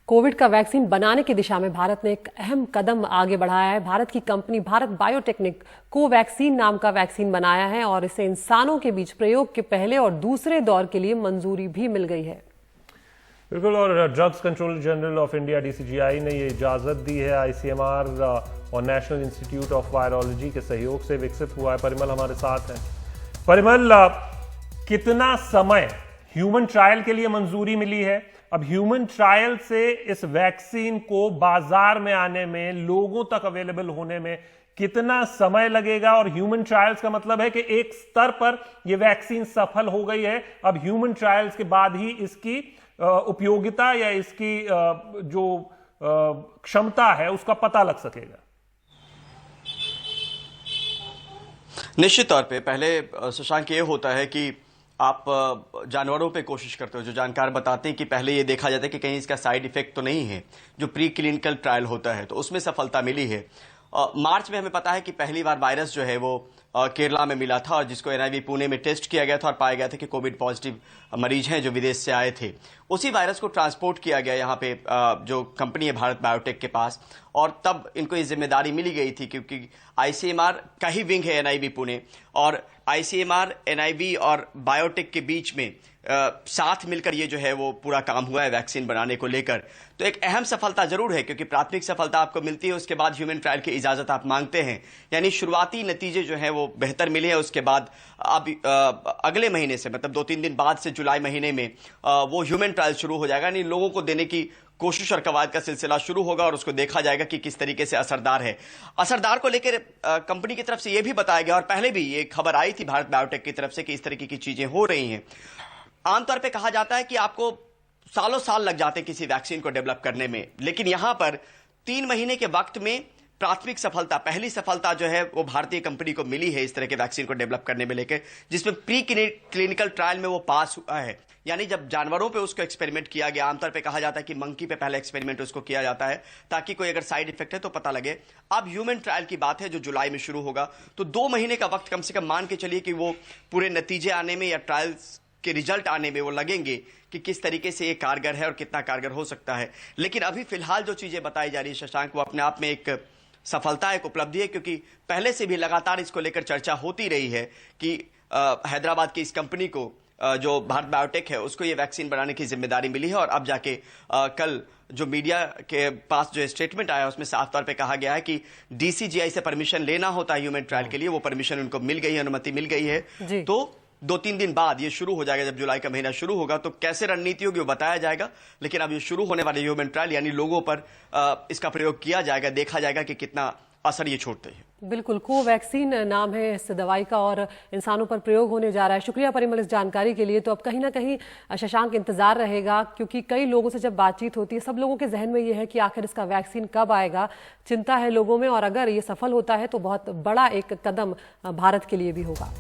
Covid का vaccine बनाने की दिशा में भारत ने एक अहम कदम आगे बढ़ाया है। भारत की कंपनी भारत बायोटेक ने कोवैक्सीन नाम का वैक्सीन बनाया है और इसे इंसानों के बीच प्रयोग के पहले और दूसरे दौर के लिए मंजूरी भी मिल गई है। बिल्कुल, और drugs controller general of India DCGI ने ये इजाजत दी है। ICMR और नेशनल इंस्टीट्यूट ऑफ वायरोलॉजी के सहयोग से विकसित हुआ है। परिमल हमारे साथ है। परिमल, कितना समय ह्यूमन ट्रायल के लिए मंजूरी मिली है? अब ह्यूमन ट्रायल से इस वैक्सीन को बाजार में आने में, लोगों तक अवेलेबल होने में कितना समय लगेगा? और ह्यूमन ट्रायल्स का मतलब है कि एक स्तर पर यह वैक्सीन सफल हो गई है, अब ह्यूमन ट्रायल्स के बाद ही इसकी उपयोगिता या इसकी जो क्षमता है उसका पता लग सकेगा। निश्चित तौर पे पहले शशांक ये होता है कि आप जानवरों पे कोशिश करते हो, जो जानकार बताते हैं कि पहले ये देखा जाता है कि कहीं इसका साइड इफेक्ट तो नहीं है। जो प्री क्लिनिकल ट्रायल होता है तो उसमें सफलता मिली है। मार्च में हमें पता है कि पहली बार वायरस जो है वो केरला में मिला था और जिसको NIV पुणे में टेस्ट किया गया था और पाया गया था कि कोविड पॉजिटिव मरीज हैं जो विदेश से आए थे। उसी वायरस को ट्रांसपोर्ट किया गया यहाँ पे जो कंपनी है भारत बायोटेक के पास, और तब इनको ये जिम्मेदारी मिली गई थी क्योंकि ICMR का ही विंग है NIV पुणे, और ICMR, NIV और बायोटेक के बीच में साथ मिलकर ये जो है वो पूरा काम हुआ है वैक्सीन बनाने को लेकर। तो एक अहम सफलता जरूर है क्योंकि प्राथमिक सफलता आपको मिलती है, उसके बाद ह्यूमन ट्रायल की इजाजत आप मांगते हैं, यानी शुरुआती नतीजे जो हैं वो बेहतर मिले हैं। उसके बाद अब अगले महीने से, मतलब 2-3 दिन बाद से जुलाई महीने में वो ह्यूमन ट्रायल शुरू हो जाएगा, यानी लोगों को देने की कोशिश और कवायद का सिलसिला शुरू होगा और उसको देखा जाएगा कि किस तरीके से असरदार है। असरदार को लेकर कंपनी की तरफ से यह भी बताया गया और पहले भी ये खबर आई थी भारत बायोटेक की तरफ से कि इस तरीके की चीजें हो रही हैं। आमतौर पे कहा जाता है कि आपको सालों साल लग जाते हैं किसी वैक्सीन को डेवलप करने में, लेकिन यहां पर 3 महीने के वक्त में प्राथमिक सफलता, पहली सफलता जो है वो भारतीय कंपनी को मिली है इस तरह के वैक्सीन को डेवलप करने में लेकर, जिसमें प्री क्लिनिकल ट्रायल में वो पास हुआ है। यानी जब जानवरों पे उसको एक्सपेरिमेंट किया गया, आमतौर पे कहा जाता है कि मंकी पे पहले एक्सपेरिमेंट उसको किया जाता है ताकि कोई अगर साइड इफेक्ट है तो पता लगे। अब ह्यूमन ट्रायल की बात है जो जुलाई में शुरू होगा, तो 2 महीने का वक्त कम से कम मान के चलिए कि वो पूरे नतीजे आने में या ट्रायल्स के रिजल्ट आने में वो लगेंगे कि किस तरीके से ये कारगर है और कितना कारगर हो सकता है। लेकिन अभी फिलहाल जो चीजें बताई जा रही है शशांक, वो अपने आप में एक सफलता, एक उपलब्धि है, क्योंकि पहले से भी लगातार इसको लेकर चर्चा होती रही है कि हैदराबाद की इस कंपनी को जो भारत बायोटेक है उसको ये वैक्सीन बनाने की जिम्मेदारी मिली है। और अब जाके कल जो मीडिया के पास जो स्टेटमेंट आया उसमें साफ तौर पे कहा गया है कि DCGI से परमिशन लेना होता है ह्यूमन ट्रायल के लिए, वो परमिशन उनको मिल गई है, अनुमति मिल गई है। तो 2-3 दिन बाद ये शुरू हो जाएगा। जब जुलाई का महीना शुरू होगा तो कैसे रणनीति होगी वो बताया जाएगा, लेकिन अब ये शुरू होने वाले ह्यूमन ट्रायल यानी लोगों पर इसका प्रयोग किया जाएगा, देखा जाएगा कि कितना असर ये छोड़ते हैं। बिल्कुल, कोवैक्सीन नाम है इस दवाई का और इंसानों पर प्रयोग होने जा रहा है। शुक्रिया परिमल इस जानकारी के लिए। तो अब कहीं ना कहीं शशांक इंतजार रहेगा, क्योंकि कई लोगों से जब बातचीत होती है सब लोगों के जहन में ये है कि आखिर इसका वैक्सीन कब आएगा, चिंता है लोगों में, और अगर ये सफल होता है तो बहुत बड़ा एक कदम भारत के लिए भी होगा।